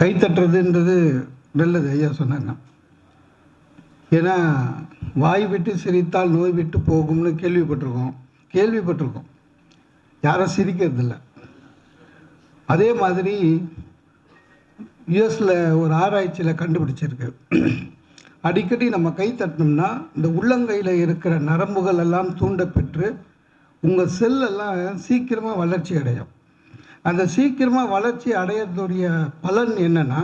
கை தட்டுறதுன்றது நல்லது ஐயா சொன்னாங்க. ஏன்னா வாய் விட்டு சிரித்தால் நோய் விட்டு போகும்னு கேள்விப்பட்டிருக்கோம். யாரும் சிரிக்கிறதில்ல. அதே மாதிரி யுஎஸில் ஒரு ஆராய்ச்சியில் கண்டுபிடிச்சிருக்கு, அடிக்கடி நம்ம கை தட்டினோம்னா இந்த உள்ளங்கையில் இருக்கிற நரம்புகள் எல்லாம் தூண்டப்பெற்று உங்கள் செல்லெல்லாம் சீக்கிரமாக வளர்ச்சி அடையும். அந்த சீக்கிரமாக வளர்ச்சி அடையிறதுடைய பலன் என்னென்னா,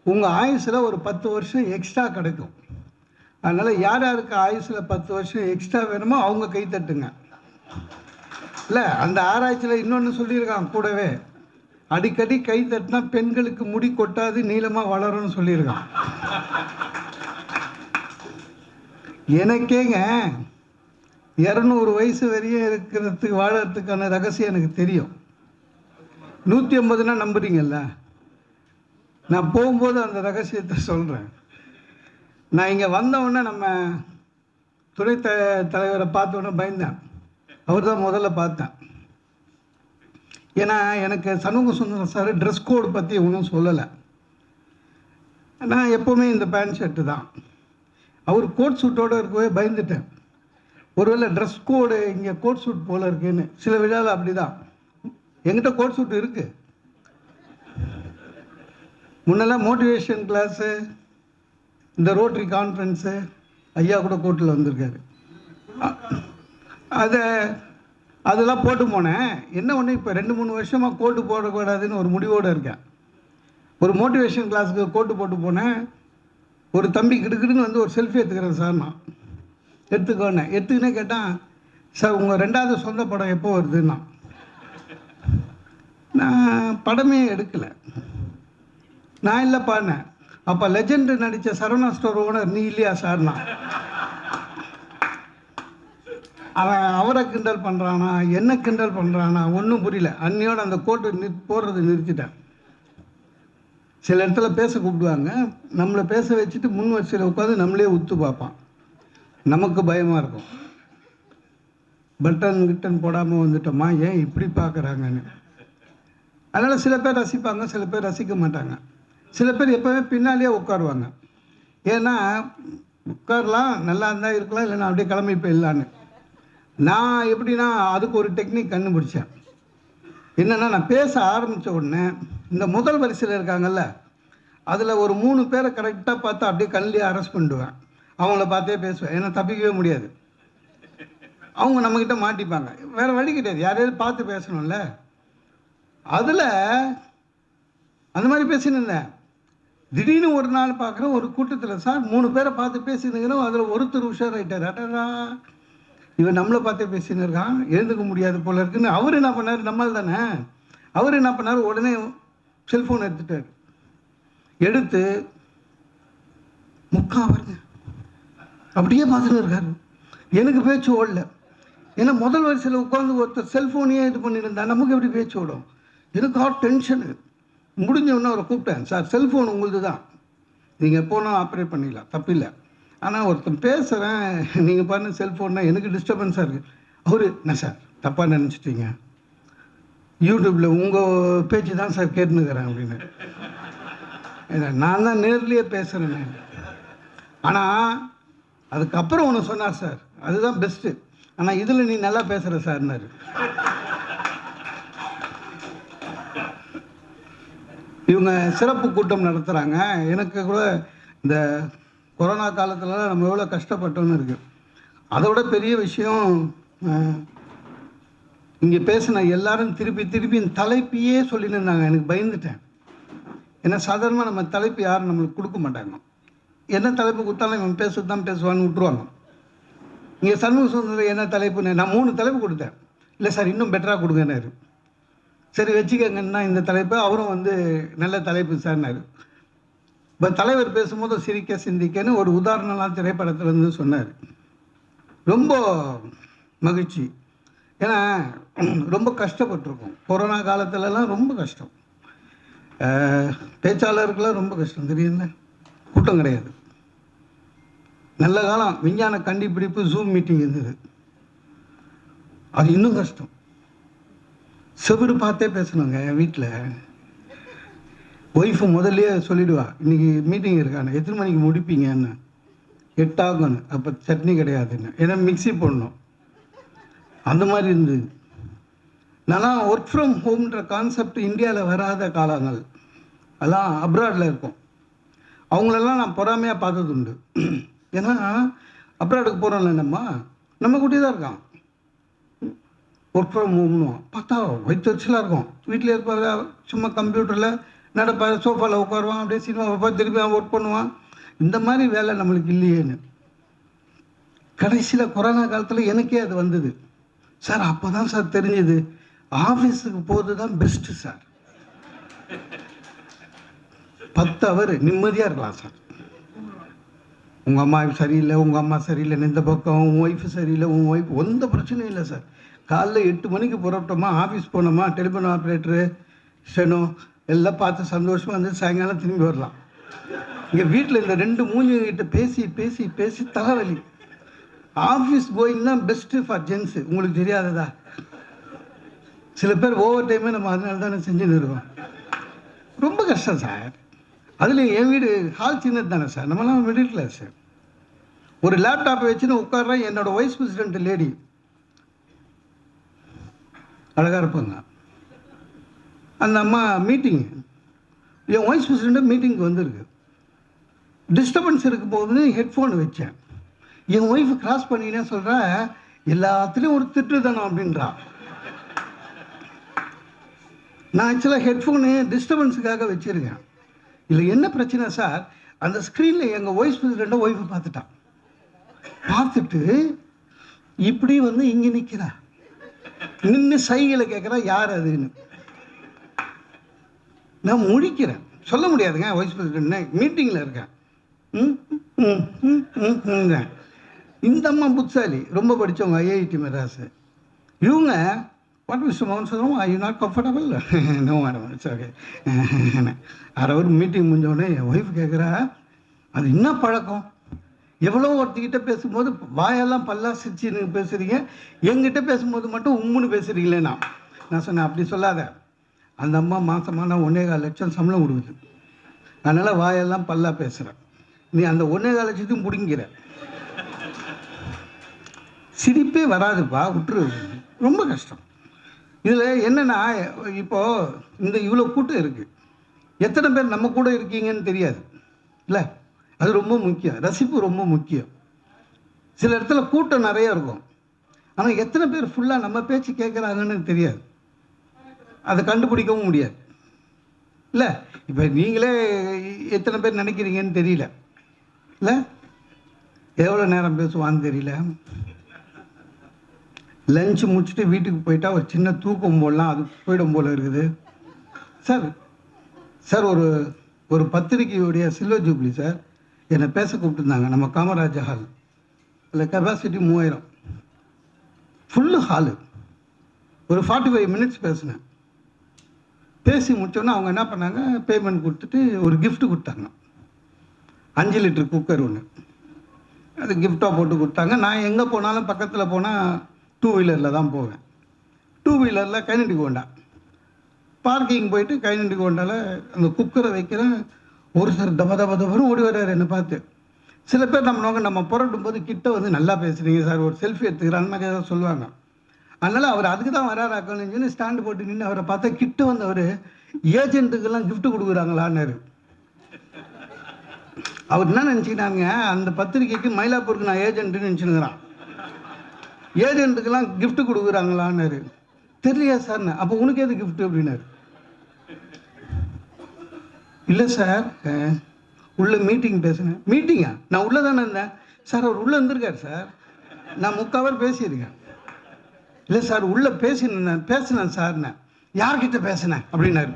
உங்கள் ஆயுசில் ஒரு 10 வருஷம் எக்ஸ்ட்ரா கிடைக்கும். அதனால் யார் யாருக்கு ஆயுசில் 10 வருஷம் எக்ஸ்ட்ரா வேணுமோ அவங்க கை தட்டுங்க. இல்லை, அந்த ஆராய்ச்சியில் இன்னொன்று சொல்லியிருக்காங்க கூடவே, அடிக்கடி கை தட்டினா பெண்களுக்கு முடி கொட்டாது, நீளமாக வளரும்னு சொல்லியிருக்கான். எனக்கேங்க 200 வயசு வரையும் இருக்கிறதுக்கு வாழறதுக்கான ரகசியம் எனக்கு தெரியும். 150னா நம்புறீங்கல்ல, நான் போகும்போது அந்த ரகசியத்தை சொல்கிறேன். நான் இங்கே வந்தவுடனே நம்ம தலைவரை பார்த்தோன்னே பயந்தேன். அவர் தான் முதல்ல பார்த்தேன். ஏன்னா எனக்கு Shanmuga Sundaram sir dress code பற்றி ஒன்றும் சொல்லலை. நான் எப்போவுமே இந்த பேண்ட் ஷர்ட்டு தான். அவர் கோட் சூட்டோடு இருக்கவே பயந்துட்டேன். ஒருவேளை ட்ரெஸ் கோடு இங்கே கோட் சூட் போல் இருக்குன்னு. சில விழாவில் அப்படி தான். என்கிட்ட கோட் சூட் இருக்குது. முன்னெல்லாம் மோட்டிவேஷன் கிளாஸு, இந்த ரோட்ரி கான்ஃபரன்ஸு, ஐயா கூட கோட்டில் வந்திருக்காரு. அதெல்லாம் போட்டு போனேன். என்ன ஒன்று, இப்போ 2-3 வருஷமாக கோட்டு போடக்கூடாதுன்னு ஒரு முடிவோடு இருக்கேன். ஒரு மோட்டிவேஷன் கிளாஸுக்கு கோட்டு போட்டு போனேன். ஒரு தம்பி கிடுக்கிடுன்னு வந்து ஒரு செல்ஃபி எடுத்துக்கிறேன் சார். நான் எடுத்துக்கினே கேட்டான், சார் உங்கள் 2வது சொந்த படம் எப்போ வருதுன்னா. நான் படமே எடுக்கலை. நான் இல்லை பாடினேன். அப்போ லெஜெண்டு நடித்த சரவணா ஸ்டோர் ஓனர் நீ இல்லையா சார்னா. அவன் அவரை கிண்டல் பண்ணுறானா என்ன கிண்டல் பண்ணுறானா ஒன்றும் புரியல. அன்னையோடு அந்த கோட்டு போடுறது நிறுத்திட்டேன். சில இடத்துல பேச கூப்பிடுவாங்க, நம்மளை பேச வச்சுட்டு முன் வரிசையில் உட்காந்து நம்மளே உத்து பார்ப்பான். நமக்கு பயமாக இருக்கும். பட்டன் போடாமல் வந்துட்டோமா, ஏன் இப்படி பார்க்குறாங்கன்னு. அதனால் சில பேர் ரசிப்பாங்க, சில பேர் ரசிக்க மாட்டாங்க. சில பேர் எப்போவுமே பின்னாலேயே உட்காருவாங்க. ஏன்னா உட்காரலாம், நல்லா இருந்தால் இருக்கலாம், இல்லைன்னா அப்படியே கிளம்பி போயிடலான்னு. நான் எப்படின்னா அதுக்கு ஒரு டெக்னிக் கண்டுபிடிச்சேன். என்னென்னா, நான் பேச ஆரம்பித்த உடனே இந்த முதல் வரிசையில் இருக்காங்கல்ல, அதில் ஒரு 3 பேரை கரெக்டாக பார்த்து அப்படியே கண்ணிலே அரெஸ்ட் பண்ணிடுவேன். அவங்கள பார்த்தே பேசுவேன். ஏன்னா தப்பிக்கவே முடியாது. அவங்க நம்மக்கிட்ட மாட்டிப்பாங்க. வேறு வழி கிடையாது, யாரையாவது பார்த்து பேசணும்ல. அதில் அந்த மாதிரி பேசின்னு இருந்தேன். திடீர்னு ஒரு நாள் பார்க்குறேன், ஒரு கூட்டத்தில் சார் 3 பேரை பார்த்து பேசினுங்கிறோம். அதில் ஒருத்தர் உஷாராயிட்டார். அடடா, இவன் நம்மளை பார்த்தே பேசின்னு இருக்கான், எழுந்துக்க முடியாது போல இருக்குன்னு. அவர் என்ன பண்ணார், நம்மால் தானே. அவர் என்ன பண்ணார், உடனே செல்ஃபோன் எடுத்துட்டார். எடுத்து வருங்க அப்படியே பார்த்துட்டு இருக்காரு. எனக்கு பேச்சு ஓடல. ஏன்னா முதல் வரிசையில் உட்காந்து ஒருத்தர் செல்ஃபோனையே இது பண்ணிட்டு இருந்தா நமக்கு எப்படி பேச்சு ஓடும். எனக்கு டென்ஷனு. முடிஞ்சவொன்னே அவரை கூப்பிட்டேன். சார் செல்ஃபோன் உங்களுது தான், நீங்கள் எப்போனாலும் ஆப்ரேட் பண்ணிடலாம், தப்பில்லை. ஆனால் ஒருத்தன் பேசுகிறேன், நீங்கள் பண்ண செல்ஃபோன்னா எனக்கு டிஸ்டர்பன்ஸாக இருக்குது. அவர் என்ன சார் தப்பாக நினச்சிட்டீங்க, யூடியூப்பில் உங்கள் பேச்சு தான் சார் கேட்டுனுக்கிறேன் அப்படின்னு. நான் தான் நேர்லேயே பேசுகிறேன். ஆனால் அதுக்கப்புறம் ஒன்று சொன்னார் சார், அதுதான் பெஸ்ட்டு. ஆனால் இதில் நீ நல்லா பேசுகிற சார்னாரு. இவங்க சிறப்பு கூட்டம் நடத்துகிறாங்க. எனக்கு கூட இந்த கொரோனா காலத்துலலாம் நம்ம எவ்வளோ கஷ்டப்பட்டோன்னு இருக்குது. அதை விட பெரிய விஷயம், இங்கே பேசின எல்லாரும் திருப்பி இந்த தலைப்பையே சொல்லின்னு இருந்தாங்க. எனக்கு பயந்துட்டேன். ஏன்னா சாதாரணமாக நம்ம தலைப்பு யாரும் நம்மளுக்கு கொடுக்க மாட்டாங்க. என்ன தலைப்பு கொடுத்தாலும் இவன் பேசுறது தான் பேசுவான்னு விட்டுருவாங்க. இங்கே சண்முக சுந்தரம் என்ன தலைப்புன்னு நான் 3 தலைப்பு கொடுத்தேன். இல்லை சார் இன்னும் பெட்டராக கொடுங்கன்னாரு. சரி வச்சுக்கங்கன்னா இந்த தலைப்பு. அவரும் வந்து நல்ல தலைப்பு சார்னாரு. இப்போ தலைவர் பேசும்போது சிரிக்க சிந்திக்கன்னு ஒரு உதாரணம்லாம் திரைப்படத்தில் இருந்து சொன்னார். ரொம்ப மகிழ்ச்சி. ஏன்னா ரொம்ப கஷ்டப்பட்டிருக்கோம். கொரோனா காலத்துலலாம் ரொம்ப கஷ்டம். பேச்சாளருக்கெல்லாம் ரொம்ப கஷ்டம். தெரியுதுல்ல, கூட்டம் கிடையாது. நல்ல காலம் விஞ்ஞான கண்டுபிடிப்பு ஜூம் மீட்டிங் இருந்தது. அது இன்னும் கஷ்டம். செவரு பார்த்தே பேசணுங்க. என் வீட்டில் ஒய்ஃபு முதல்லையே சொல்லிவிடுவா, இன்றைக்கி மீட்டிங் இருக்கானு, எத்தனை மணிக்கு முடிப்பீங்கன்னு. 8 ஆகணும். அப்போ சட்னி கிடையாதுன்னு, ஏன்னா மிக்சி போடணும். அந்த மாதிரி இருந்தது. நான் ஒர்க் ஃப்ரம் ஹோம்ன்ற கான்செப்ட் இந்தியாவில் வராத காலங்கள் அதெல்லாம் அப்ராடில் இருக்கும். அவங்களெல்லாம் நான் பொறாமையாக பார்த்தது உண்டு. ஏன்னா அப்ராடுக்கு போகிறோம்ல, நம்ம கூட்டி தான் இருக்கான். ஒர்க் ஃப்ரம் ஹோம்னுவோம், பார்த்தா வயிற்றுச்சலாக இருக்கும். வீட்டில் இருப்பார், சும்மா கம்ப்யூட்டரில் நடப்பார், சோஃபாவில் உட்காருவான், அப்படியே சினிமா பார்ப்பா, திருப்பி ஒர்க் பண்ணுவான். இந்த மாதிரி வேலை நம்மளுக்கு இல்லையேன்னு கடைசியில் கொரோனா காலத்தில் எனக்கே அது வந்தது சார். அப்போ தான் சார் தெரிஞ்சது, ஆஃபீஸுக்கு போகிறது தான் பெஸ்ட்டு சார். 10 ஹவர் நிம்மதியாக இருக்கலாம் சார். உங்கள் அம்மா சரியில்லை, உங்கள் அம்மா சரியில்லைன்னு இந்த பக்கம், உன் ஒய்ஃபு சரியில்லை, உன் ஒய்ஃப் எந்த பிரச்சனையும் இல்லை சார். காலைல 8 மணிக்கு புறப்பட்டோமா, ஆஃபீஸ் போனோமா, டெலிஃபோன் ஆப்ரேட்டரு ஸ்டெனோ எல்லாம் பார்த்து சந்தோஷமாக வந்து சாயங்காலம் திரும்பி வரலாம். இங்கே வீட்டில் இந்த 2 மூஞ்சிகிட்ட பேசி பேசி பேசி தலைவலி. ஆஃபீஸ் கோயிங் தான் பெஸ்ட்டு ஃபார் ஜென்ஸு. உங்களுக்கு தெரியாததா? சில பேர் ஓவர் டைமே நம்ம அதனால தானே செஞ்சுன்னு இருக்கோம். ரொம்ப கஷ்டம் சார். அதில் என் வீடு ஹால் சின்னது தானே சார், நம்மளாம் மிடில் கிளாஸ். ஒரு லேப்டாப்பை வச்சுன்னு உட்கார்றேன். என்னோட வைஸ் பிரசிடென்ட் லேடி அழகாக இருப்பாங்க. அந்த அம்மா மீட்டிங், என் வைஸ் பிரசிடென்ட் மீட்டிங்க்கு வந்திருக்கு. டிஸ்டர்பன்ஸ் இருக்க போகுதுன்னு ஹெட்ஃபோன் வச்சேன். என் ஒய்ஃபு கிராஸ் பண்ணினே சொல்கிறா, எல்லாத்துலேயும் ஒரு திட்டு தானே அப்படின்றா. நான் ஆக்சுவலாக ஹெட்ஃபோனு டிஸ்டர்பன்ஸுக்காக வச்சுருக்கேன். இல்லை என்ன பிரச்சனை சார், அந்த ஸ்க்ரீனில் எங்கள் வைஸ் பிரசிடெண்ட்டை ஒய்ஃபு பார்த்துட்டான். பார்த்துட்டு இப்படி வந்து இங்கே நிற்கிறா, நின்று சைகளை கேட்குறா, யார் அதுன்னு. நான் முழிக்கிறேன், சொல்ல முடியாதுங்க, வைஸ் பிரசிடென்ட் மீட்டிங்கில் இருக்கேன். இந்த அம்மா புத்தாலி, ரொம்ப படித்தவங்க, ஐஐடி மெட்ராஸ். இவங்க வாட் மிஸ்டர் மோகன் சொல்லுவோம், I you not comfortable? No madam, it's okay. 1/2 hour meeting முடிஞ்சோடனே என் ஒய்ஃப் கேட்குறா, அது என்ன பழக்கம்? எவ்வளோ ஒருத்திக்கிட்ட பேசும்போது வாயெல்லாம் பல்லா சிரிச்சு பேசுகிறீங்க, எங்கிட்ட பேசும்போது மட்டும் உம்முன்னு பேசுகிறீங்களே. நான் சொன்னேன், அப்படி சொல்லாத. அந்த அம்மா மாதமான 1.25 லட்சம் சம்பளம் கொடுக்குது, அதனால் வாயெல்லாம் பல்லா பேசுகிறேன். நீ அந்த 1.25 லட்சத்தையும் பிடிங்கிற, சிரிப்பே வராதுப்பா, விட்டுரு. ரொம்ப கஷ்டம். இதில் என்னென்னா, இப்போது இந்த இவ்வளோ கூட்டம் இருக்குது, எத்தனை பேர் நம்ம கூட இருக்கீங்கன்னு தெரியாது இல்லை. அது ரொம்ப முக்கியம். ரசிப்பு ரொம்ப முக்கியம். சில இடத்துல கூட்டம் நிறைய இருக்கும், ஆனால் எத்தனை பேர் ஃபுல்லாக நம்ம பேச்சு கேட்குறாங்கன்னு தெரியாது. அதை கண்டுபிடிக்கவும் முடியாது இல்லை. இப்போ நீங்களே எத்தனை பேர் நினைக்கிறீங்கன்னு தெரியல இல்லை. எவ்வளோ நேரம் பேசுவான்னு தெரியல. லஞ்சு முடிச்சுட்டு வீட்டுக்கு போயிட்டா ஒரு சின்ன தூக்கம் போடலாம், அது போயிடும் போல் இருக்குது சார். சார் ஒரு பத்திரிகையுடைய சில்வர் ஜூப்ளி சார் என்னை பேச கூப்பிட்டுருந்தாங்க, நம்ம காமராஜ் ஹால். அதில் கெப்பாசிட்டி 3000, ஃபுல்லு ஹாலு. ஒரு 45 மினிட்ஸ் பேசினேன். பேசி முடித்தோன்னே அவங்க என்ன பண்ணாங்க, பேமெண்ட் கொடுத்துட்டு ஒரு கிஃப்ட் கொடுத்தாங்க. 5 லிட்டர் குக்கர் ஒன்று, அது கிஃப்டாக போட்டு கொடுத்தாங்க. நான் எங்கே போனாலும் பக்கத்தில் போனால் 2 வீலரில் தான் போவேன். 2 வீலரில் கைநண்டி கோண்டா பார்க்கிங் போயிட்டு கைநண்டி கோண்டாவில் அந்த குக்கரை வைக்கிறேன். ஒரு சார் தபரும் ஓடி வர்றாரு என்னை பார்த்து. சில பேர் நம்ம புரட்டும் போது கிட்ட வந்து நல்லா பேசுகிறீங்க சார், ஒரு செல்ஃபி எடுத்துக்கிறேன் அந்த மாதிரி ஏதாவது சொல்லுவாங்க. அதனால் அவர் அதுக்கு தான் வராராக்கணும்னு சொல்லி ஸ்டாண்டு போட்டு நின்று அவரை பார்த்தா கிட்ட வந்து அவர் ஏஜென்ட்டுக்கெல்லாம் கிஃப்ட் கொடுக்குறாங்களான்னாரு. அவர் என்ன நினச்சிக்கிட்டாங்க, அந்த பத்திரிக்கைக்கு மயிலாப்பூருக்கு நான் ஏஜென்ட்டுன்னு நினச்சினுங்கிறான். ஏஜென்ட்டுக்கெல்லாம் கிஃப்ட் கொடுக்குறாங்களான்னாரு. தெரியலையா சார்? அப்போ உனக்கு எது கிஃப்ட் அப்படின்னாரு. இல்லை சார், உள்ளே மீட்டிங் பேசுனேன். மீட்டிங்கா? நான் உள்ளே தானே இருந்தேன் சார். அவர் உள்ளே இருந்திருக்கார் சார், நான் 3/4 ஹவர் பேசியிருக்கேன். இல்லை சார், உள்ளே பேசினேன் சார். நான் யார்கிட்ட பேசினேன் அப்படின்னாரு.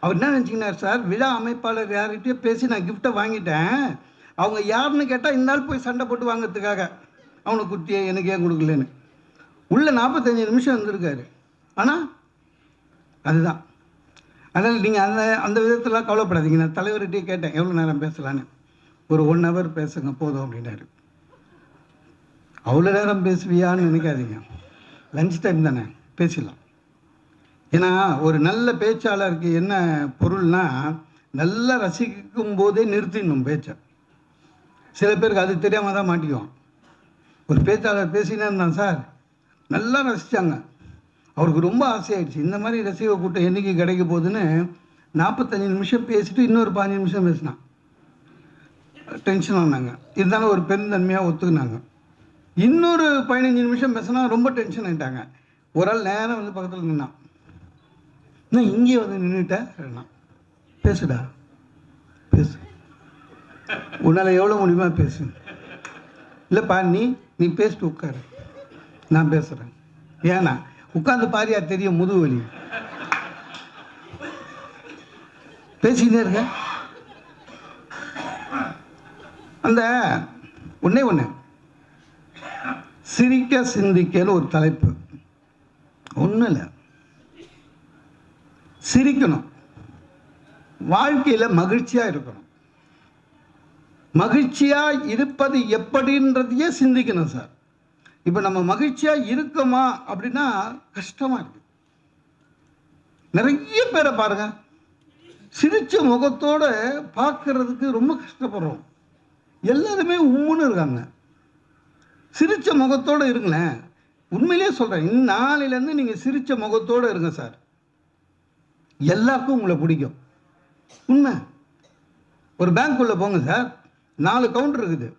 அவர் என்ன நினச்சிக்கினார் சார், விழா அமைப்பாளர் யார்கிட்டயோ பேசி நான் கிஃப்ட்டை வாங்கிட்டேன், அவங்க யாருன்னு கேட்டால் இந்த நாள் போய் சண்டை போட்டு வாங்கிறதுக்காக அவனுக்கு குத்தியே எனக்கு ஏன் கொடுக்கலன்னு. உள்ளே 45 நிமிஷம் இருந்திருக்காரு. ஆனால் அதுதான். அதனால் நீங்கள் அந்த விதத்தில் கவலைப்படாதீங்க. நான் தலைவர்கிட்டே கேட்டேன் எவ்வளோ நேரம் பேசலான்னு. ஒரு 1 ஹவர் பேசுங்க போதும் அப்படின்னாரு. அவ்வளோ நேரம் பேசுவியான்னு நினைக்காதீங்க, லஞ்ச் டைம் தானே, பேசிடலாம். ஏன்னா ஒரு நல்ல பேச்சாளருக்கு என்ன பொருள்னா, நல்லா ரசிக்கும் போதே நிறுத்திடணும் பேச்சை. சில பேருக்கு அது தெரியாமல் தான் மாட்டிக்குவோம். ஒரு பேச்சாளர் பேசினே இருந்தான் சார், நல்லா ரசித்தாங்க, அவருக்கு ரொம்ப ஆசையாயிடுச்சு, இந்த மாதிரி ரசிக கூட்டம் என்றைக்கு கிடைக்க போகுதுன்னு 45 நிமிஷம் பேசிட்டு இன்னொரு 15 நிமிஷம் பேசினான். டென்ஷன் ஆனாங்க. இருந்தாலும் ஒரு பெருந்தன்மையாக ஒத்துக்குனாங்க. இன்னொரு 15 நிமிஷம் பேசினா ரொம்ப டென்ஷன் ஆகிட்டாங்க. ஒரு ஆள் நேரம் வந்து பக்கத்தில் நின்னான். நான் இங்கே வந்து நின்றுட்டேன். பேசுடா, பேசு, உன்னால் எவ்வளோ முடியுமா பேசு. இல்லைப்பா, நீ பேசிட்டு உட்காரு, நான் பேசுகிறேன். ஏன்னா உட்காந்து பாரியா தெரியும் முதுகு வலி. பேசிக்கிட்டே இருக்க. அந்த ஒன்று சிரிக்க சிந்திக்கன்னு ஒரு தலைப்பு. ஒன்றும் இல்லை, சிரிக்கணும், வாழ்க்கையில் மகிழ்ச்சியாக இருக்கணும். மகிழ்ச்சியாக இருப்பது எப்படின்றதையே சிந்திக்கணும் சார். இப்போ நம்ம மகிழ்ச்சியாக இருக்கோமா அப்படின்னா கஷ்டமாக இருக்கு. நிறைய பேரை பாருங்க, சிரிச்ச முகத்தோட பார்க்கறதுக்கு ரொம்ப கஷ்டப்படுறோம். எல்லாருமே உம்முன்னு இருக்காங்க. சிரிச்ச முகத்தோடு இருங்களேன். உண்மையிலே சொல்கிறேன், நாளையிலேருந்து நீங்கள் சிரிச்ச முகத்தோடு இருங்க சார், எல்லாருக்கும் உங்களை பிடிக்கும். உண்மை. ஒரு பேங்க்குள்ளே போங்க சார், 4 கவுண்டர் இருக்குது.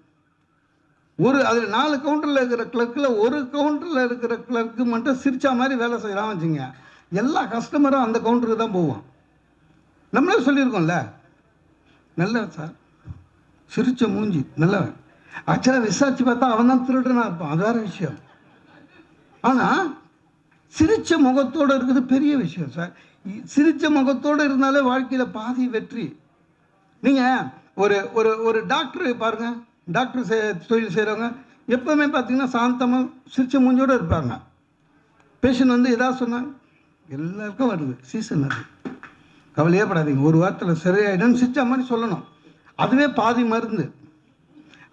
அதில் 4 கவுண்டரில் இருக்கிற கிளர்க்கில் ஒரு கவுண்டரில் இருக்கிற கிளர்க்கு மட்டும் சிரிச்சா மாதிரி வேலை செய்யலாம் வச்சுங்க, எல்லா கஸ்டமரும் அந்த கவுண்டருக்கு தான் போவோம். நம்மளே சொல்லியிருக்கோம்ல, நல்ல சார், சிரிச்ச மூஞ்சி நல்லவன். ஆக்சுவலாக விசாரிச்சு பார்த்தா அவன் தான் திருடுனா இருப்பான், அது வேறு விஷயம். ஆனால் சிரிச்ச முகத்தோடு இருக்குது பெரிய விஷயம் சார். சிரிச்ச முகத்தோடு இருந்தாலே வாழ்க்கையில் பாதி வெற்றி. நீங்கள் ஒரு ஒரு ஒரு டாக்டரு பாருங்கள், டாக்டர் தொழில் செய்கிறவங்க எப்போவுமே பார்த்தீங்கன்னா சாந்தமாக சிரிச்ச மூஞ்சோடு இருப்பாங்க. பேஷண்ட் வந்து எதாவது சொன்னால் எல்லாருக்கும் வருது, சீசன் அது, கவலையே படாதீங்க, ஒரு வாரத்தில் சரியாயிடும் சிரிச்ச மாதிரி சொல்லணும். அதுவே பாதி மருந்து.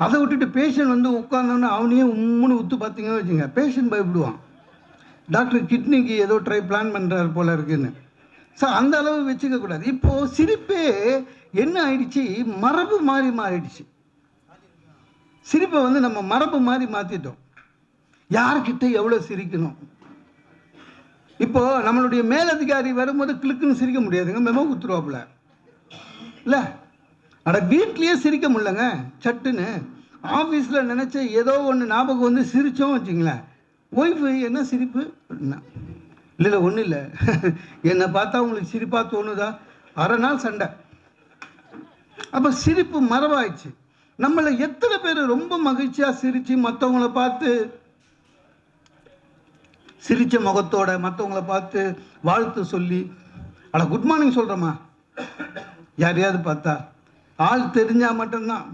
அதை விட்டுட்டு பேஷண்ட் வந்து உட்காந்தோன்னே அவனையே உம்முன்னு உத்து பார்த்தீங்கன்னு வச்சுங்க, பேஷண்ட் பயப்படுவான். டாக்டர் கிட்னிக்கு ஏதோ பிளான் பண்ணுறாரு போல இருக்குன்னு. சார் அந்த அளவு வச்சுக்கக்கூடாது. இப்போது சிரிப்பே என்ன ஆயிடுச்சு, மரபு மாறிடுச்சு. சிரிப்பை வந்து நம்ம மரபு மாற்றிட்டோம். யார்கிட்ட எவ்வளோ சிரிக்கணும். இப்போது நம்மளுடைய மேலதிகாரி வரும்போது கிளுக்குன்னு சிரிக்க முடியாதுங்க, மெமோ குத்துருவாப்புல இல்லை. அட வீட்லேயே சிரிக்க முடியலங்க, சட்டுன்னு ஆஃபீஸில் நினச்ச ஏதோ ஒன்று ஞாபகம் வந்து சிரித்தோம் வச்சுங்களேன், ஒய்ஃபு என்ன சிரிப்பு அப்படின்னா, இல்லை ஒன்றும் இல்லை, என்னை பார்த்தா உங்களுக்கு சிரிப்பாக தோணுதா, அரை நாள் சண்டை. அப்போ சிரிப்பு மரபாயிடுச்சு. நம்மளை எத்தனை பேர் ரொம்ப மகிழ்ச்சியாக சிரித்து மற்றவங்கள பார்த்து சிரித்த முகத்தோட மற்றவங்கள பார்த்து வாழ்த்து சொல்லி, அட குட் மார்னிங் சொல்கிறோமா, யாரையாவது பார்த்தா ஆள் தெரிஞ்சால் மட்டும்தான்,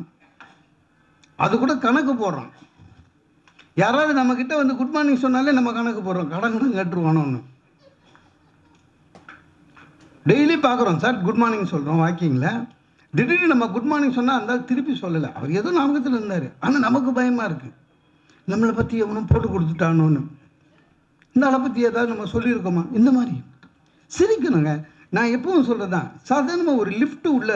அது கூட கணக்கு போடுறோம். யாராவது நம்மக்கிட்ட வந்து குட் மார்னிங் சொன்னாலே நம்ம கணக்கு போடுறோம், கடன் கேட்டுருவானோன்னு. டெய்லி பார்க்குறோம் சார், குட் மார்னிங் சொல்கிறோம் வாக்கிங்கில். திடீர்னு நம்ம குட் மார்னிங் சொன்னால் அந்த திருப்பி சொல்லலை, அவர் ஏதோ ஞாபகத்தில் இருந்தார், ஆனால் நமக்கு பயமாக இருக்குது, நம்மளை பற்றி எவனும் போட்டு கொடுத்துட்டானோன்னு. இந்த ஆளை பற்றி ஏதாவது நம்ம சொல்லியிருக்கோமா, இந்த மாதிரி சிரிக்கணுங்க. நான் எப்பவும் சொல்கிறது தான், சாதாரணமாக ஒரு லிஃப்ட்டு உள்ள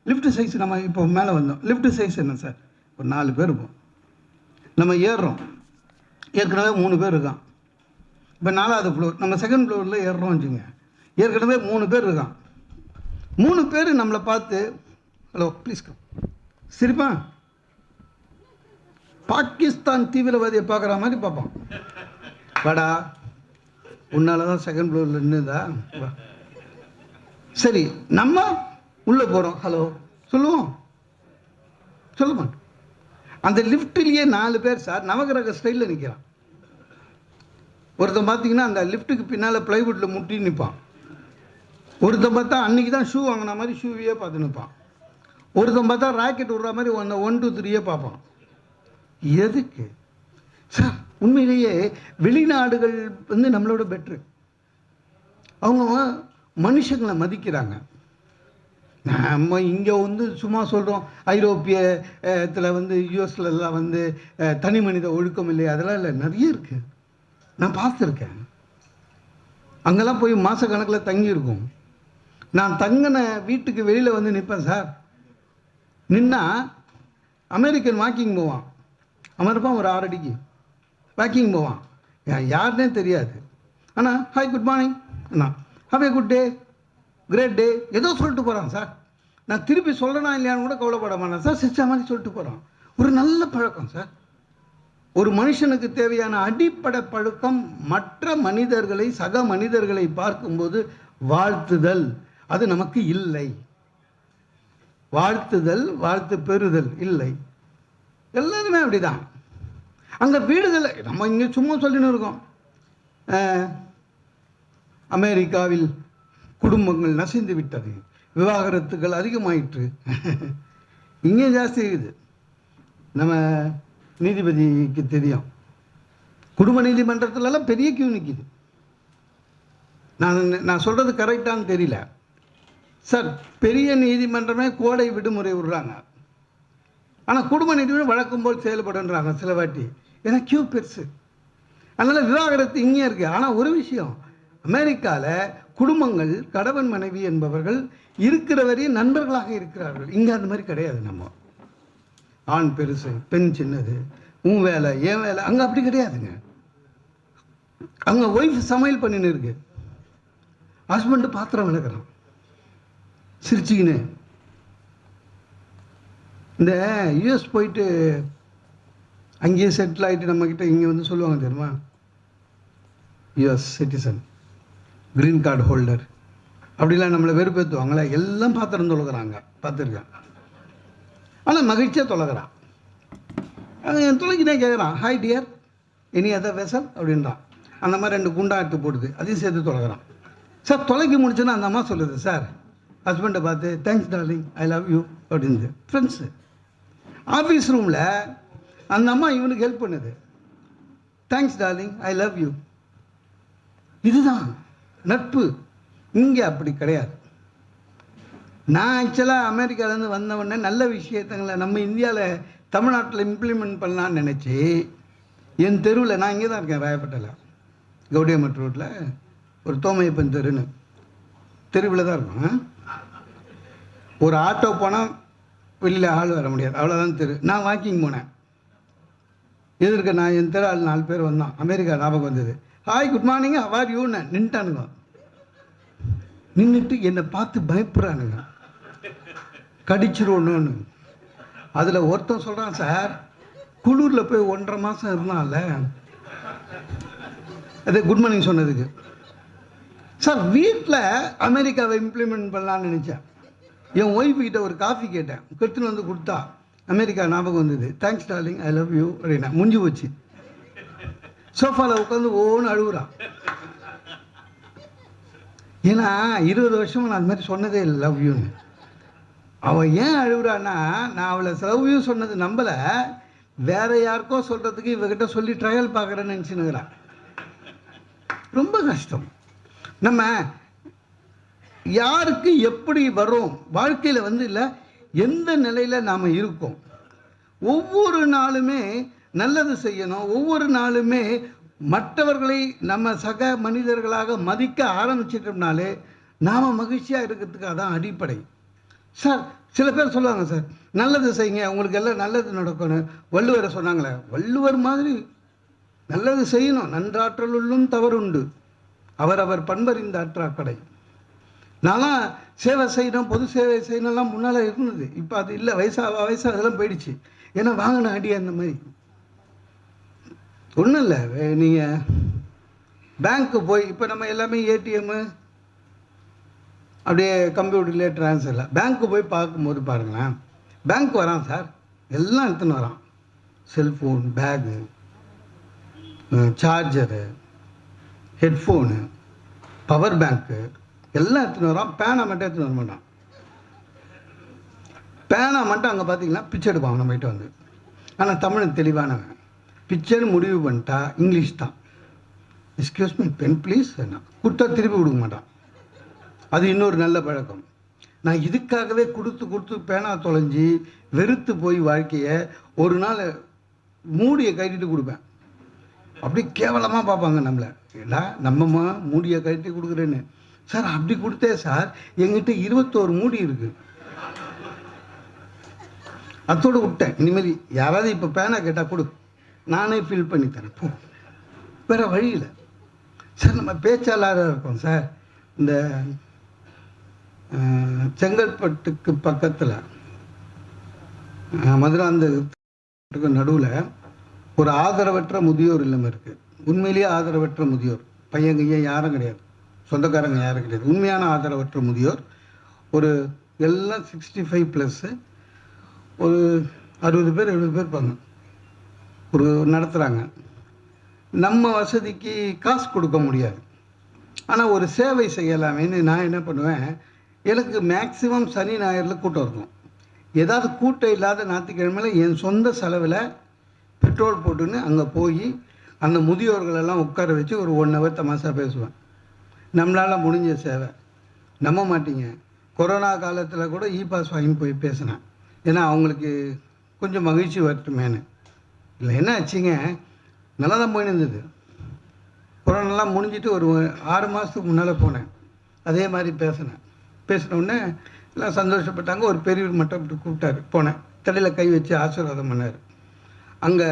லிஃப்ட் சைஸ், நம்ம இப்போ மேலே வந்தோம், லிஃப்ட் சைஸ் என்ன சார், ஒரு 4 பேர் இருப்போம். நம்ம ஏறுறோம், ஏற்கனவே 3 பேர் இருக்கான். இப்போ 4வது ஃப்ளோர், நம்ம செகண்ட் ஃப்ளோரில் ஏறுறோம் வச்சுங்க, ஏற்கனவே 3 பேர் இருக்கான். 3 பேர் நம்மளை பார்த்து ஹலோ ப்ளீஸ் கம் சிரிப்பான். பாகிஸ்தான் தீவிரவாதியை பார்க்குற மாதிரி பார்ப்பான். வாடா, உன்னால தான் செகண்ட் ஃப்ளோரில் நின்றுதா, சரி நம்ம உள்ளே போகிறோம், ஹலோ சொல்லுவோம், சொல்ல மாட்டோம். அந்த லிஃப்ட்லேயே 4 பேர் சார் நவகிரக ஸ்டைலில் நிற்கிறான். ஒருத்தன் பார்த்தீங்கன்னா அந்த லிஃப்ட்டுக்கு பின்னால் ப்ளைவுட்டில் முட்டி நிற்பான். ஒருத்தன் பார்த்தா அன்றைக்கி தான் ஷூ வாங்கின மாதிரி ஷூவையே பார்த்து நிற்பான். ஒருத்தன் பார்த்தா ராக்கெட் விடுற மாதிரி 1 2 3 பார்ப்பான். எதுக்கு சார்? உண்மையிலேயே வெளிநாடுகள் வந்து நம்மளோட பெட்ரு. அவங்க மனுஷங்களை மதிக்கிறாங்க. நம்ம இங்கே வந்து சும்மா சொல்கிறோம், ஐரோப்பியத்தில் வந்து யூஎஸ்லலாம் வந்து தனி மனித ஒழுக்கம் இல்லை, அதெல்லாம் இல்லை, நிறைய இருக்குது. நான் பார்த்துருக்கேன். அங்கெல்லாம் போய் மாத கணக்கில் தங்கியிருக்கோம். நான் தங்கின வீட்டுக்கு வெளியில் வந்து நிற்பேன் சார். நின்னா அமெரிக்கன் வாக்கிங் போவான். அவன் இருப்பான் ஒரு 6 அடிக்கு. வாக்கிங் போவான். யாருன்னே தெரியாது. ஆனால் ஹாய் குட் மார்னிங் அண்ணா, have a good day, great day, ஏதோ சொல்லிட்டு போகிறான் சார். நான் திருப்பி சொல்கிறேனா இல்லையான்னு கூட கவலைப்பட மாட்டேன் சார். சிரிச்ச மாதிரி சொல்லிட்டு போகிறான். ஒரு நல்ல பழக்கம் சார். ஒரு மனுஷனுக்கு தேவையான அடிப்படை பழக்கம் மற்ற மனிதர்களை, சக மனிதர்களை பார்க்கும்போது வாழ்த்துதல். அது நமக்கு இல்லை. வாழ்த்துதல், வாழ்த்து பெறுதல் இல்லை. எல்லாருமே அப்படிதான். அங்கே வீடுகள், நம்ம இங்கே சும்மா சொல்லின்னு இருக்கோம், அமெரிக்காவில் குடும்பங்கள் நசிந்து விட்டது, விவாகரத்துகள் அதிகமாயிற்று. இங்கே ஜாஸ்தி இருக்குது. நம்ம நீதிபதிக்கு தெரியும், குடும்ப நீதிமன்றத்திலலாம் பெரிய கியூ நிற்கிது. நான் சொல்கிறது கரெக்டானு தெரியல சார். பெரிய நீதிமன்றமே கோடை விடுமுறை விடுறாங்க. ஆனால் குடும்ப நீதிமன்றம் வழக்கம் போல் செயல்படுன்றாங்க சில வாட்டி. ஏன்னா கியூ பெருசு. அதனால் விவாகரத்து இங்கே இருக்குது. ஆனால் ஒரு விஷயம், அமெரிக்காவில் குடும்பங்கள், கணவன் மனைவி என்பவர்கள் இருக்கிற வரையும் நண்பர்களாக இருக்கிறார்கள். இங்கே அந்த மாதிரி கிடையாது. நம்ம ஆண் பெருசு, பெண் சின்னது, உன் வேலை என் வேலை, அங்கே அப்படி கிடையாதுங்க. அங்கே ஒய்ஃப் சமையல் பண்ணின்னு இருக்கு, ஹஸ்பண்டு பாத்திரம் விளக்குறான் சிரிச்சுக்கின்னு. இந்த யூஎஸ் போயிட்டு அங்கேயே செட்டில் ஆகிட்டு நம்மக்கிட்ட இங்கே வந்து சொல்லுவாங்க தெரியுமா, US citizen, green card holder, அப்படிலாம் நம்மளை வெறுப்பேற்றுவாங்களே. எல்லாம் பாத்திரம் தொலைகிறாங்க, பார்த்துருக்கேன். ஆனால் மகிழ்ச்சியாக தொலைகிறான். என் தொலைக்கினே கேட்குறான், hi dear, any other vessel அப்படின்றான். அந்த மாதிரி 2 குண்டா எடுத்து போடுது, அதையும் சேர்த்து தொலைகிறான். சார் தொலைக்கி முடிச்சுன்னா அந்த அம்மா சொல்லுது சார், ஹஸ்பண்டை பார்த்து thanks darling, I love you அப்படின்னு. ஃப்ரெண்ட்ஸு ஆஃபீஸ் ரூமில் அந்த அம்மா இவனுக்கு ஹெல்ப் பண்ணுது, thanks darling, I love you. இதுதான் நட்பு. இங்கே அப்படி கிடையாது. நான் ஆக்சுவலாக அமெரிக்காவிலேருந்து வந்தவொடனே நல்ல விஷயத்தங்களை நம்ம இந்தியாவில், தமிழ்நாட்டில் இம்ப்ளிமெண்ட் பண்ணலான்னு நினச்சி, என் தெருவில், நான் இங்கே தான் இருக்கேன் ராயப்பேட்டையில், கவுடியமட் ரோட்டில் ஒரு தோமையப்பன் தெருன்னு தெருவில் தான் இருக்கும். ஒரு ஆட்டோ போனால் வெளியில் ஆள் வர முடியாது, அவ்வளோதான் தெரு. நான் வாக்கிங் போனேன். எதிர்க்க நான் என் தெரு ஆள் 4 பேர் வந்தான். அமெரிக்கா ஞாபகம் வந்தது. Hi good morning, how are யூன்னு நின்ட்டானுங்க. நின்றுட்டு என்னை பார்த்து பயப்படுறானுங்க, கடிச்சிருவோன்னு. அதில் ஒருத்தன் சொல்கிறான், சார் குளூரில் போய் 1.5 மாதம் இருந்தான்ல, அதே குட் மார்னிங் சொன்னதுக்கு. சார் வீட்டில் அமெரிக்காவை இம்ப்ளிமெண்ட் பண்ணலான்னு நினச்சேன். என் ஒய்ஃபுக்கிட்ட ஒரு காஃபி கேட்டேன், கெடுத்துன்னு வந்து கொடுத்தா. அமெரிக்கா ஞாபகம் வந்தது, thanks darling, I love you அப்படின்னா. முடிஞ்சு போச்சு. சோஃபாவில் உட்காந்து ஓன்னு அழுகுறான். ஏன்னா 20 வருஷமாக நான் அந்த மாதிரி சொன்னதே இல்லை லவ் யூன்னு. அவன் ஏன் அழுகுறான்னா, நான் அவளை லவ் யூ சொன்னது நம்பலை, வேற யாருக்கோ சொல்கிறதுக்கு இவகிட்ட சொல்லி ட்ரையல் பார்க்குறேன்னு நினச்சினுங்கிறான். ரொம்ப கஷ்டம். நம்ம யாருக்கு எப்படி வரும் வாழ்க்கையில் வந்து இல்லை, எந்த நிலையில் நாம் இருக்கோம். ஒவ்வொரு நாளுமே நல்லது செய்யணும். ஒவ்வொரு நாளுமே மற்றவர்களை நம்ம சக மனிதர்களாக மதிக்க ஆரம்பிச்சிட்டோம்னாலே நாம் மகிழ்ச்சியாக இருக்கிறதுக்கு அதான் அடிப்படை. சார் சில பேர் சொல்லுவாங்க, சார் நல்லது செய்யுங்க உங்களுக்கு எல்லாம் நல்லது நடக்கணும். வள்ளுவரை சொன்னாங்களே, வள்ளுவர் மாதிரி நல்லது செய்யணும். நன்றாற்றல் உள்ளும் தவறுண்டு, அவரவர் பண்பறிந்த ஆற்றாக்கடை. நான்லாம் சேவை செய்யணும், பொது சேவை செய்யணும்லாம் முன்னால் இருந்தது. இப்போ அது இல்லை, வயசாக அதெல்லாம் போயிடுச்சு. ஏன்னா வாங்கின அடி அந்த மாதிரி. ஒன்றும் இல்லை, நீங்கள் பேங்க்கு போய், இப்போ நம்ம எல்லாமே ஏடிஎம்மு அப்படியே கம்ப்யூட்டர்லேயே ட்ரான்ஸ்ஃபர். பேங்க்கு போய் பார்க்கும்போது பாருங்களேன், பேங்க் வரான் சார், எல்லாம் எடுத்துன்னு வரான். Cellphone, bag, charger, headphone, power bank எல்லாம் எடுத்துன்னு வரான். பேனா மட்டும் எடுத்துன்னு வர மாட்டான். பேனா மட்டும் அங்கே பார்த்தீங்கன்னா பிச்சை எடுப்பான் நம்மகிட்ட வந்து. ஆனால் தமிழ் தெளிவானவன். பிச்சைன்னு முடிவு பண்ணிட்டா இங்கிலீஷ் தான். எக்ஸ்கியூஸ் மீ பென் ப்ளீஸ், என்ன கொடுத்தா திருப்பி கொடுக்க மாட்டான். அது இன்னொரு நல்ல பழக்கம். நான் இதுக்காகவே கொடுத்து பேனா தொலைஞ்சி வெறுத்து போய் வாழ்க்கையை ஒரு நாள் மூடியை கட்டிட்டு கொடுப்பேன். அப்படி கேவலமாக பார்ப்பாங்க நம்மளை. ஏடா நம்மம்மா மூடியை கட்டி கொடுக்குறேன்னு. சார் அப்படி கொடுத்தேன் சார், எங்கிட்ட 21 மூடி இருக்கு, அத்தோடு விட்டேன். இனிமேல் யாராவது இப்போ பேனா கேட்டால் கொடு, நானே ஃபில் பண்ணி தரேன் போ, வேறு வழியில். சார் நம்ம பேச்சாளராக இருக்கோம் சார். இந்த செங்கல்பட்டுக்கு பக்கத்தில் மதுராந்தகத்துக்கு நடுவில் ஒரு ஆதரவற்ற முதியோர் இல்லம் இருக்குது. உண்மையிலேயே ஆதரவற்ற முதியோர், பையன் கையன் யாரும் கிடையாது, சொந்தக்காரங்க யாரும் கிடையாது, உண்மையான ஆதரவற்ற முதியோர். ஒரு எல்லாம் 65+, ஒரு 60 பேர் 70 பேர் இருப்பாங்க. ஒரு நடத்துகிறாங்க. நம்ம வசதிக்கு காசு கொடுக்க முடியாது, ஆனால் ஒரு சேவை செய்யலாமேன்னு நான் என்ன பண்ணுவேன், எனக்கு மேக்சிமம் சனி ஞாயிறில் கூட்டம் இருக்கும். ஏதாவது கூட்டம் இல்லாத ஞாயிற்றுக்கிழமையில் என் சொந்த செலவில் பெட்ரோல் போட்டுன்னு அங்கே போய் அந்த முதியோர்களெல்லாம் உட்கார வச்சு ஒரு 1 ஹவர் தமாஷா பேசுவேன். நம்மளால் முடிஞ்ச சேவை. நம்ப மாட்டீங்க, கொரோனா காலத்தில் கூட பாஸ் வாங்கி போய் பேசினேன். ஏன்னா அவங்களுக்கு கொஞ்சம் மகிழ்ச்சி வரட்டுமேனு. இல்லை என்ன ஆச்சுங்க, நல்லா தான் போயின்னு இருந்தது. கொரோனாலாம் முடிஞ்சிட்டு ஒரு 6 மாதத்துக்கு முன்னால் போனேன், அதே மாதிரி பேசினோடனே எல்லாம் சந்தோஷப்பட்டாங்க. ஒரு பெரியவர் மட்டும் அப்படி கூப்பிட்டாரு, போனேன், தலையில் கை வச்சு ஆசீர்வாதம் பண்ணார். அங்கே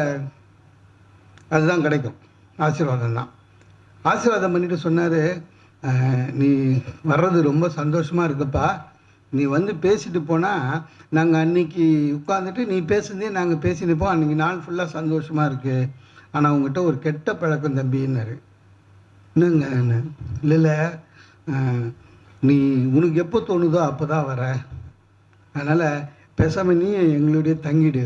அதுதான் கிடைக்கும், ஆசீர்வாதம் தான். ஆசீர்வாதம் பண்ணிட்டு சொன்னார், நீ வர்றது ரொம்ப சந்தோஷமாக இருக்குப்பா, நீ வந்து பேசிட்டு போனால் நாங்கள் அன்றைக்கி உட்காந்துட்டு நீ பேசுனதே நாங்கள் பேசினிப்போம், அன்றைக்கி நாள் ஃபுல்லாக சந்தோஷமாக இருக்குது. ஆனால் உங்கள்கிட்ட ஒரு கெட்ட பழக்கம் தம்பின்னாரு. என்னங்க? இல்லை நீ உனக்கு எப்போ தோணுதோ அப்போ தான் வர, அதனால் பேசாமல் நீ எங்களுடைய தங்கிடு.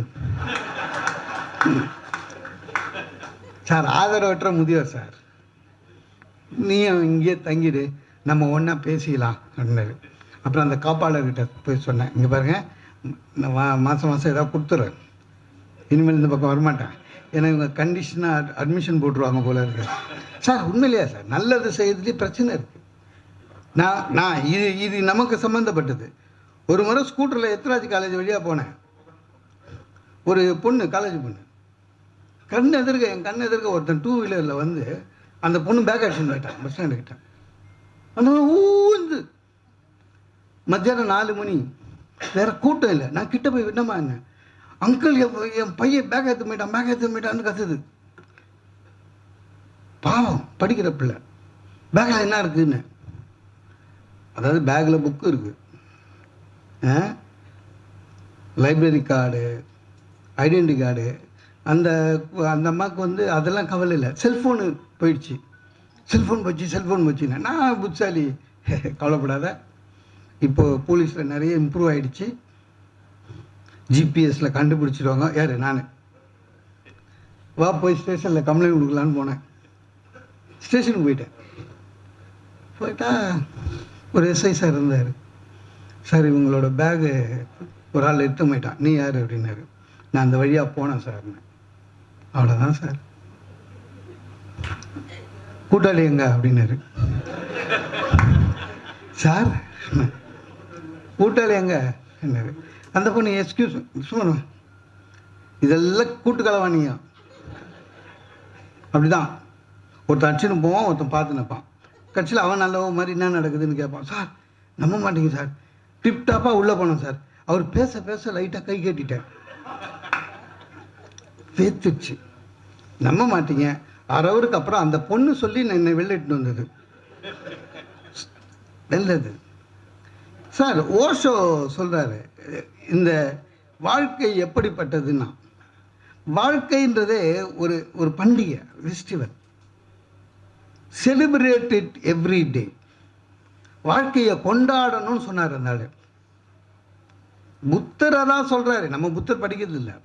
சார் ஆதரவற்ற முதியோர் சார், நீ இங்கேயே தங்கிடு, நம்ம ஒன்றா பேசிக்கலாம் அப்படின்னாரு. அப்புறம் அந்த காப்பாளர்கிட்ட போய் சொன்னேன், இங்கே பாருங்கள், நான் மாதம் ஏதாவது கொடுத்துட்றேன், இனிமேல் இந்த பக்கம் வரமாட்டேன், ஏன்னா இவங்க கண்டிஷனாக அட்மிஷன் போட்டுருவாங்க போல இருக்கு. சார் உண்மையிலையா சார், நல்லது செய்யறதுலேயே பிரச்சனை இருக்குது. நான் இது நமக்கு சம்மந்தப்பட்டது. ஒரு முறை ஸ்கூட்டரில் எத்ராஜ் காலேஜ் வழியாக போனேன். ஒரு பொண்ணு, காலேஜ் பொண்ணு, என் கண் எதிர்க்க ஒருத்தன் 2 வீலரில் வந்து அந்த பொண்ணு பேக் ஆக்ஷன் போயிட்டான் பஸ் ஸ்டாண்டு கிட்ட. அந்த ஊந்து மத்தியானம் 4 மணி, வேற கூட்டம் இல்லை. நான் கிட்ட போய் விடமா என்ன, அங்கிள் என் பையன் பேக் ஏற்ற போயிட்டான்னு கத்துது. பாவம், படிக்கிற பிள்ளை. பேக்கில் என்ன இருக்குன்னு, அதாவது பேக்கில் புக்கு இருக்கு, லைப்ரரி கார்டு, ஐடென்டி கார்டு. அந்த அம்மாவுக்கு வந்து அதெல்லாம் கவலை இல்லை. செல்ஃபோனு போயிடுச்சு, செல்ஃபோன் போச்சுன்னா நான் புத்தாலி, கவலைப்படாத, இப்போது போலீஸில் நிறைய இம்ப்ரூவ் ஆகிடுச்சு, ஜிபிஎஸில் கண்டுபிடிச்சிடுவாங்க. யார்? நான் வா போய் ஸ்டேஷனில் கம்ப்ளைண்ட் கொடுக்கலான்னு போனேன். ஸ்டேஷனுக்கு போயிட்டா ஒரு எஸ்ஐ சார் இருந்தார். சார் இவங்களோட பேகு ஒரு ஆள் எடுத்து போயிட்டான், நீ யார் அப்படின்னாரு. நான் அந்த வழியாக போனேன் சார்னு. அவ்வளோதான் சார். கூட்டாளி எங்க அப்படின்னாரு. சார் கூட்டாளி எங்க என்னாரு. அந்த பொண்ணு எக்ஸ்கியூஸ் சும்மா, இதெல்லாம் கூட்டுக்கலவானியா அப்படிதான். ஒருத்தன் அடிச்சுன்னு போவான், ஒருத்தன் பார்த்து நிற்பான். கட்சியில் அவன் நல்லவோ மாதிரி என்ன நடக்குதுன்னு கேட்பான். சார் நம்ப மாட்டேங்க சார், டிப்டாப்பாக உள்ளே போனோம் சார், அவர் பேச லைட்டாக கை கட்டிட்டேன், பேத்துச்சு. நம்ப மாட்டீங்க, 1/2 ஹவருக்கு அப்புறம் அந்த பொண்ணு சொல்லி என்னை வெளில இட்டுன்னு வந்தது. நல்லது சார். ஓஷோ சொல்கிறாரு, இந்த வாழ்க்கை எப்படிப்பட்டதுன்னா, வாழ்க்கைன்றதே ஒரு பண்டிகை, festival, celebrate it every day. வாழ்க்கையை கொண்டாடணும்னு சொன்னார் அந்த ஆள். புத்தரை தான் சொல்கிறாரு, நம்ம புத்தர் படிக்கிறது இல்லை.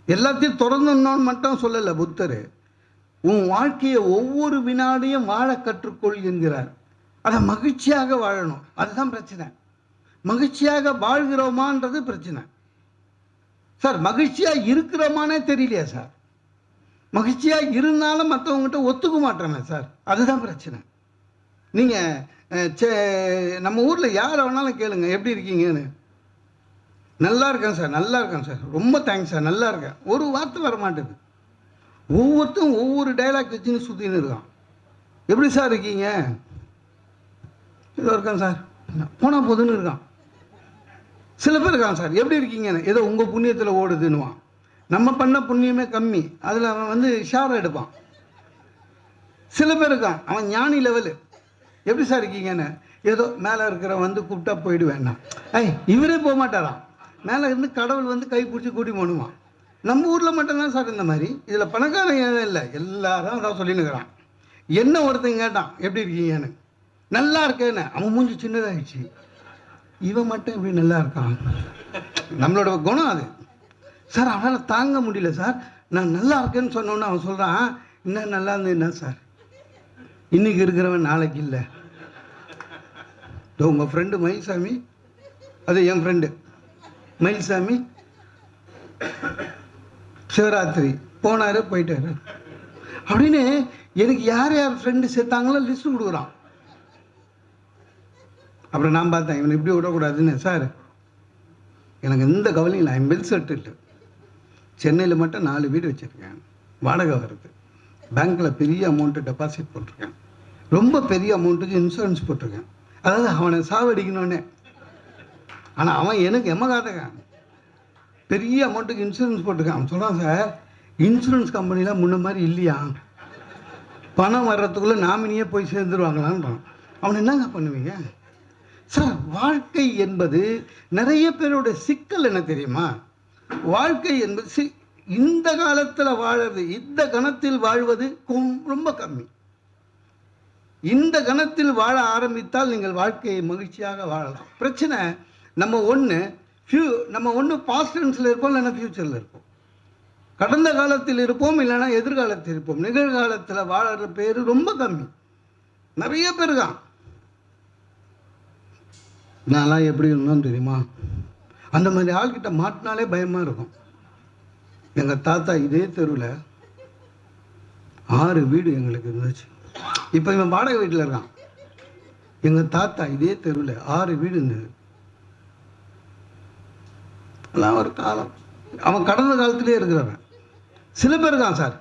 எல்லாத்தையும் திறந்துடணும்னு மட்டும் சொல்லலை புத்தர். உன் வாழ்க்கையை ஒவ்வொரு வினாடியும் வாழ கற்றுக்கொள் என்கிறார். அதை மகிழ்ச்சியாக வாழணும், அதுதான் பிரச்சனை. மகிழ்ச்சியாக வாழ்கிறோமான்றது பிரச்சனை சார். மகிழ்ச்சியாக இருக்கிறோமானே தெரியலையா சார். மகிழ்ச்சியாக இருந்தாலும் மற்றவங்ககிட்ட ஒத்துக்க மாட்டோமே சார், அதுதான் பிரச்சனை. நீங்கள் நம்ம ஊரில் யாரை வேணாலும் கேளுங்க, எப்படி இருக்கீங்கன்னு. நல்லா இருக்கேன் சார், ரொம்ப தேங்க்ஸ் சார், நல்லா இருக்கேன். ஒரு வார்த்தை வர மாட்டேது. ஒவ்வொருத்தரும் ஒவ்வொரு டைலாக் வச்சுன்னு சுற்றின்னு இருக்கான். எப்படி சார் இருக்கீங்க, ஏதோ இருக்கான் சார், போனால் போதுன்னு இருக்கான். சில பேர் இருக்கான் சார், எப்படி இருக்கீங்கன்னு, ஏதோ உங்கள் புண்ணியத்தில் ஓடுதுன்னுவான். நம்ம பண்ண புண்ணியமே கம்மி, அதில் அவன் வந்து ஷேர் எடுப்பான். சில பேர் இருக்கான், அவன் ஞானி லெவலு, எப்படி சார் இருக்கீங்கன்னு, ஏதோ மேலே இருக்கிற வந்து கூப்பிட்டா போயிடுவேன்னா. இவரே போக மாட்டாராம், மேலே இருந்து கடவுள் வந்து கை பிடிச்சி கூட்டி போடுவான். நம்ம ஊரில் மட்டும்தான் சார் இந்த மாதிரி. இதில் பணக்காரன் ஏன் இல்லை, எல்லாரும் அதான் சொல்லினுக்கிறான். என்ன ஒருத்தன் கேட்டான் எப்படி இருக்கீங்கன்னு, நல்லா இருக்கேன்னு. அவன் மூஞ்சி சின்னதாகிடுச்சு. இவன் மட்டும் எப்படி நல்லா இருக்கான்? நம்மளோட குணம் அது சார். அவனால் தாங்க முடியல சார். நான் நல்லா இருக்கேன்னு சொன்னோன்னு அவன் சொல்கிறான், இன்னும் நல்லா இருந்தது என்ன சார், இன்னைக்கு இருக்கிறவன் நாளைக்கு இல்லை. உங்கள் ஃப்ரெண்டு மயில்சாமி, அது என் ஃப்ரெண்டு மயில்சாமி, சிவராத்திரி போனார் போயிட்டாரு அப்படின்னு எனக்கு யார் யார் ஃப்ரெண்டு சேர்த்தாங்களோ லிஸ்ட்டு கொடுக்குறான். அப்புறம் நான் பார்த்தேன், இவனை இப்படி விடக்கூடாதுன்னு. சார் எனக்கு எந்த கவலையும் இல்லை, ஐம் வெல் செட்டில்டு. சென்னையில் மட்டும் 4 வீடு வச்சுருக்கேன், வாடகை வருது. பேங்க்கில் பெரிய அமௌண்ட்டு டெபாசிட் போட்டிருக்கேன், ரொம்ப பெரிய அமௌண்ட்டுக்கு இன்சூரன்ஸ் போட்டிருக்கேன். அதாவது அவனை சாவடிக்கணுன்னே. ஆனால் அவன் எனக்கு எம்மகாதகன், பெரிய அமௌண்ட்டுக்கு இன்சூரன்ஸ் போட்டிருக்கான். அவன் சொல்கிறான், சார் இன்சூரன்ஸ் கம்பெனிலாம் முன்ன மாதிரி இல்லையா, பணம் வர்றதுக்குள்ளே நாமினியே போய் சேர்ந்துருவாங்களான்றான். அவனை என்னங்க பண்ணுவீங்க சார்? வாழ்க்கை என்பது நிறைய பேரோட சிக்கல் என்ன தெரியுமா? வாழ்க்கை என்பது இந்த காலத்தில் வாழறது, இந்த கணத்தில் வாழ்வது ரொம்ப கம்மி. இந்த கணத்தில் வாழ ஆரம்பித்தால் நீங்கள் வாழ்க்கையை மகிழ்ச்சியாக வாழலாம். பிரச்சனை நம்ம ஒன்று பாஸ்ட் டென்ஸில் இருப்போம், இல்லைன்னா ஃப்யூச்சரில் இருப்போம். கடந்த காலத்தில் இருப்போம், இல்லைன்னா எதிர்காலத்தில் இருப்போம். நிகழ்காலத்தில் வாழற பேர் ரொம்ப கம்மி. நிறைய பேர் தான். நான்லாம் எப்படி இருந்தோன்னு தெரியுமா? அந்த மாதிரி ஆள்கிட்ட மாட்டினாலே பயமாக இருக்கும். எங்கள் தாத்தா இதே தெருவில் 6 வீடு எங்களுக்கு இருந்துச்சு. இப்போ இவன் வாடகை வீட்டில் இருக்கான். எங்கள் தாத்தா இதே தெருவில் 6 வீடு இருந்தது. எல்லாம் ஒரு காலம். அவன் கடந்த காலத்திலே இருக்கிறவன். சில பேர் இருக்கான் சார்,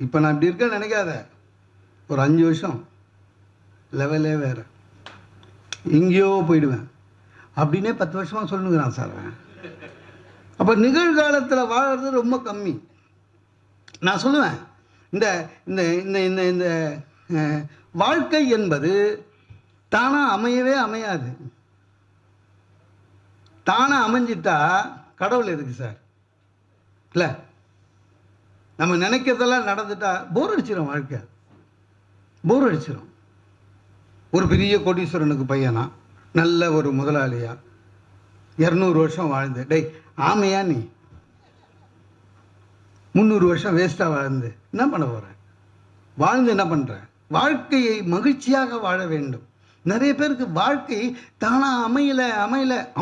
இப்போ நான் இப்படி இருக்கேன்னு நினைக்காத, ஒரு 5 வருஷம் லெவலே வேறு, எங்கேயோ போயிடுவேன் அப்படின்னே 10 வருஷமாக சொல்லுங்கிறான் சார் அவன். அப்போ நிகழ்காலத்தில் வாழறது ரொம்ப கம்மி. நான் சொல்லுவேன், இந்த இந்த இந்த இந்த இந்த வாழ்க்கை என்பது தானாக அமையவே அமையாது. தானாக அமைஞ்சிட்டா கடவுள் எதுக்கு சார்? இல்லை, நம்ம நினைக்கிறதெல்லாம் நடந்துட்டா போர் அடிச்சிடும், வாழ்க்கை போர் அடிச்சிடும். ஒரு பெரிய கோடீஸ்வரனுக்கு பையனா, நல்ல ஒரு முதலாளியா, 200 வருஷம் வாழ்ந்து, டேய் ஆமையா நீ 300 வருஷம் வேஸ்ட்டாக வாழ்ந்து என்ன பண்ண போகிற? வாழ்ந்து என்ன பண்ணுற? வாழ்க்கையை மகிழ்ச்சியாக வாழ வேண்டும். நிறைய பேருக்கு வாழ்க்கை தானாக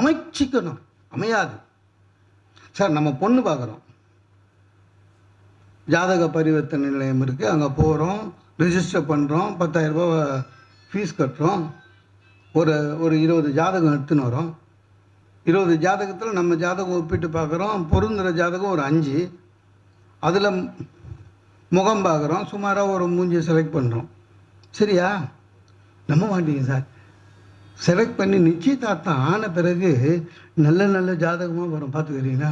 அமைச்சிக்கணும், அமையாது சார். நம்ம பொண்ணு பார்க்குறோம், ஜாதக பரிவர்த்தனை நிலையம் இருக்குது, அங்கே போகிறோம், ரிஜிஸ்டர் பண்ணுறோம், 10,000 ரூபா ஃபீஸ் கட்டுறோம், ஒரு 20 ஜாதகம் எடுத்துன்னு வரோம். 20 ஜாதகத்தில் நம்ம ஜாதகம் ஒப்பிட்டு பார்க்குறோம், பொருந்துகிற ஜாதகம் ஒரு 5, அதில் முகம் பார்க்குறோம், சுமாராக ஒரு மூஞ்சியை செலக்ட் பண்ணுறோம். சரியா? நம்ப மாட்டீங்க சார், செலக்ட் பண்ணி நிச்சயதார்த்தம் ஆன பிறகு நல்ல நல்ல ஜாதகமாக வரும். பார்த்துக்கிறீங்களா?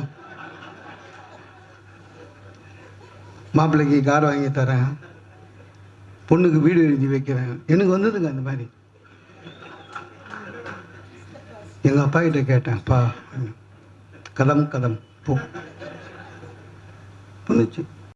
மாப்பிள்ளைக்கு கார் வாங்கி தரேன், பொண்ணுக்கு வீடு எழுதி வைக்கிறேன். எனக்கு வந்ததுங்க அந்த மாதிரி. எங்கள் அப்பா கிட்ட கேட்டேன், அப்பா கதம் கதம் போ பொண்ணுச்சு.